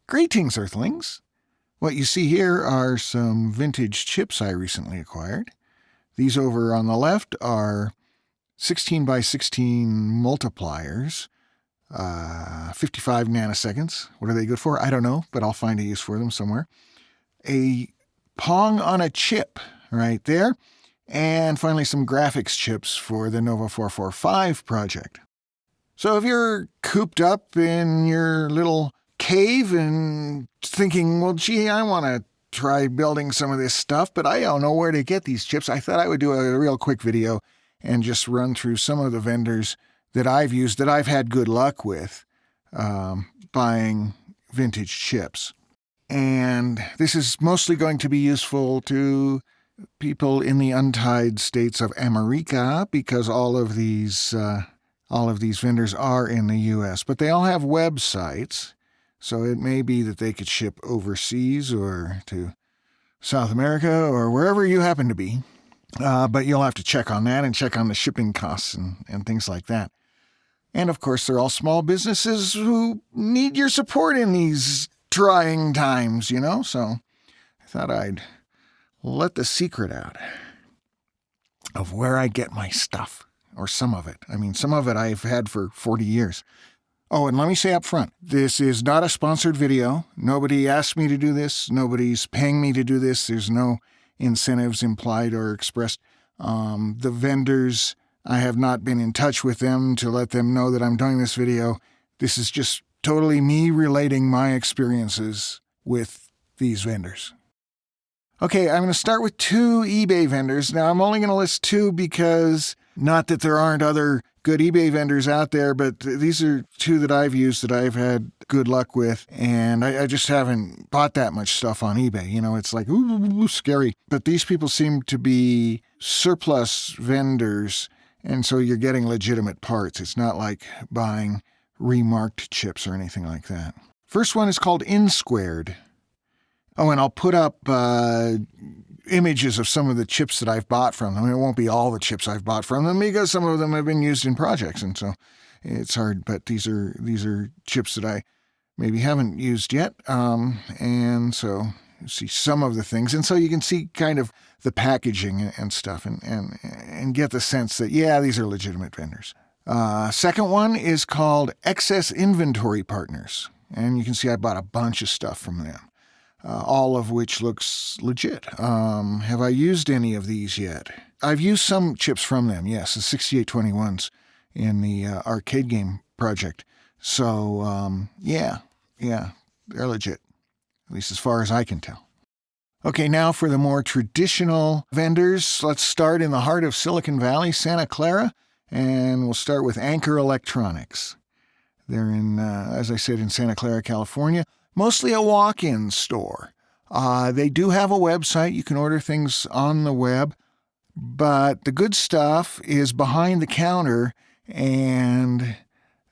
Greetings, Earthlings! What you see here are some vintage chips I recently acquired. These over on the left are 16 by 16 multipliers, 55 nanoseconds. What are they good for? I don't know, but I'll find a use for them somewhere. A Pong on a chip right there. And finally some graphics chips for the Nova 445 project. So if you're cooped up in your little cave and thinking, well, gee, I want to try building some of this stuff, but I don't know where to get these chips, I thought I would do a real quick video and just run through some of the vendors that I've used, that I've had good luck with buying vintage chips. And this is mostly going to be useful to people in the untied states of America, because all of these vendors are in the U.S., but they all have websites. So it may be that they could ship overseas or to South America or wherever you happen to be. But you'll have to check on that and check on the shipping costs and things like that. And of course, they're all small businesses who need your support in these trying times, you know? So I thought I'd let the secret out of where I get my stuff, or some of it. I mean, some of it I've had for 40 years. Oh, and let me say up front, this is not a sponsored video. Nobody asked me to do this. Nobody's paying me to do this. There's no incentives implied or expressed. The vendors, I have not been in touch with them to let them know that I'm doing this video. This is just totally me relating my experiences with these vendors. Okay, I'm going to start with two eBay vendors. Now, I'm only going to list two because, not that there aren't other good eBay vendors out there, but these are two that I've used that I've had good luck with, and I just haven't bought that much stuff on eBay. You know, it's like, ooh, scary. But these people seem to be surplus vendors, and so you're getting legitimate parts. It's not like buying remarked chips or anything like that. First one is called InSquared. Oh, and I'll put up images of some of the chips that I've bought from them. It won't be all the chips I've bought from them because some of them have been used in projects, and so it's hard. But these are chips that I maybe haven't used yet, and so you see some of the things, and so you can see kind of the packaging and stuff, and get the sense that yeah, these are legitimate vendors. Second one is called Excess Inventory Partners, and you can see I bought a bunch of stuff from them. All of which looks legit. Have I used any of these yet? I've used some chips from them, yes, the 6821s in the arcade game project. So, yeah, they're legit, at least as far as I can tell. Okay, now for the more traditional vendors. Let's start in the heart of Silicon Valley, Santa Clara, and we'll start with Anchor Electronics. They're in, as I said, in Santa Clara, California. Mostly a walk-in store. They do have a website. You can order things on the web, but the good stuff is behind the counter and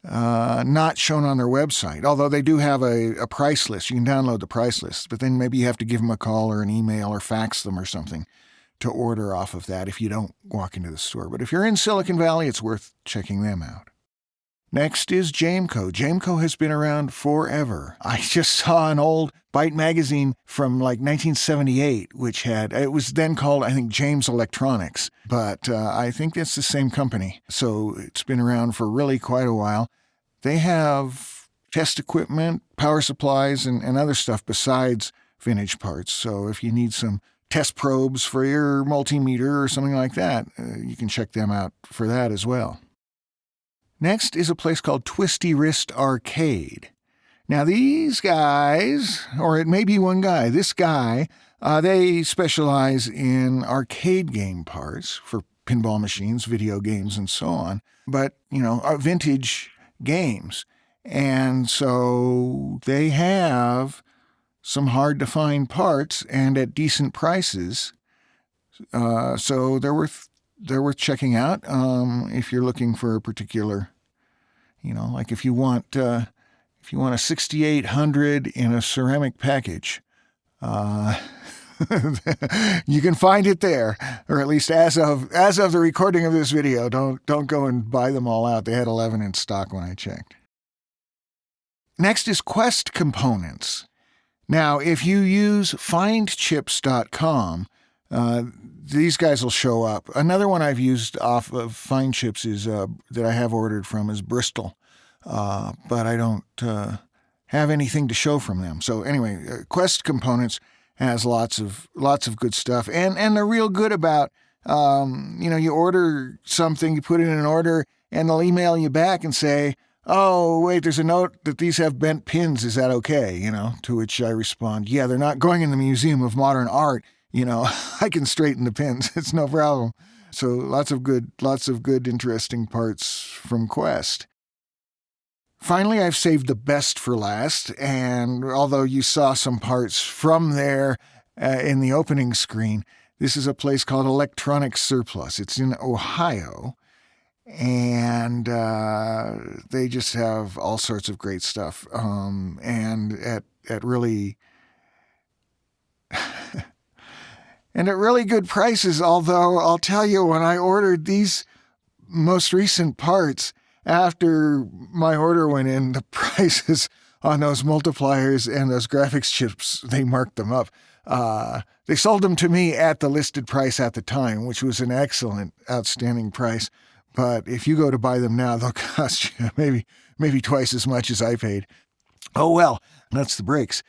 not shown on their website, although they do have a price list. You can download the price list, but then maybe you have to give them a call or an email or fax them or something to order off of that if you don't walk into the store. But if you're in Silicon Valley, it's worth checking them out. Next is Jamcode. Jamcode has been around forever. I just saw an old Byte magazine from like 1978, it was then called, I think, James Electronics, but I think it's the same company. So it's been around for really quite a while. They have test equipment, power supplies, and other stuff besides vintage parts. So if you need some test probes for your multimeter or something like that, you can check them out for that as well. Next is a place called Twisty Wrist Arcade. Now these guys, or it may be one guy, this guy, they specialize in arcade game parts for pinball machines, video games, and so on. But, you know, vintage games. And so they have some hard-to-find parts and at decent prices. So they're worth checking out if you're looking for a particular, you know, like if you want a 6800 in a ceramic package, you can find it there, or at least as of the recording of this video. Don't go and buy them all out. They had 11 in stock when I checked. Next is Quest components. Now, if you use findchips.com, these guys will show up. Another one I've used off of FindChips is that I have ordered from is Bristol, but I don't have anything to show from them. So anyway, Quest components has lots of good stuff, and they're real good about you order something, you put in an order, and they'll email you back and say, oh, wait, there's a note that these have bent pins. Is that okay? To which I respond, yeah, they're not going in the Museum of Modern Art. I can straighten the pins. It's no problem. So lots of good, interesting parts from Quest. Finally, I've saved the best for last, and although you saw some parts from there in the opening screen, this is a place called Electronic Surplus. It's in Ohio, and they just have all sorts of great stuff, and at really and at really good prices. Although I'll tell you, when I ordered these most recent parts, after my order went in, the prices on those multipliers and those graphics chips, they marked them up. They sold them to me at the listed price at the time, which was an excellent, outstanding price. But if you go to buy them now, they'll cost you maybe twice as much as I paid. Oh well, that's the breaks.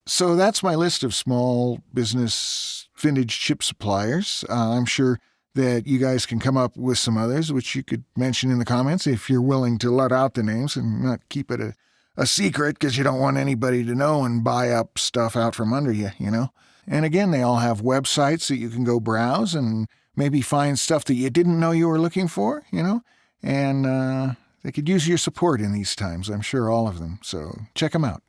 So that's my list of small business vintage chip suppliers. I'm sure that you guys can come up with some others, which you could mention in the comments if you're willing to let out the names and not keep it a secret because you don't want anybody to know and buy up stuff out from under you, And again, they all have websites that you can go browse and maybe find stuff that you didn't know you were looking for, and they could use your support in these times, I'm sure all of them. So check them out.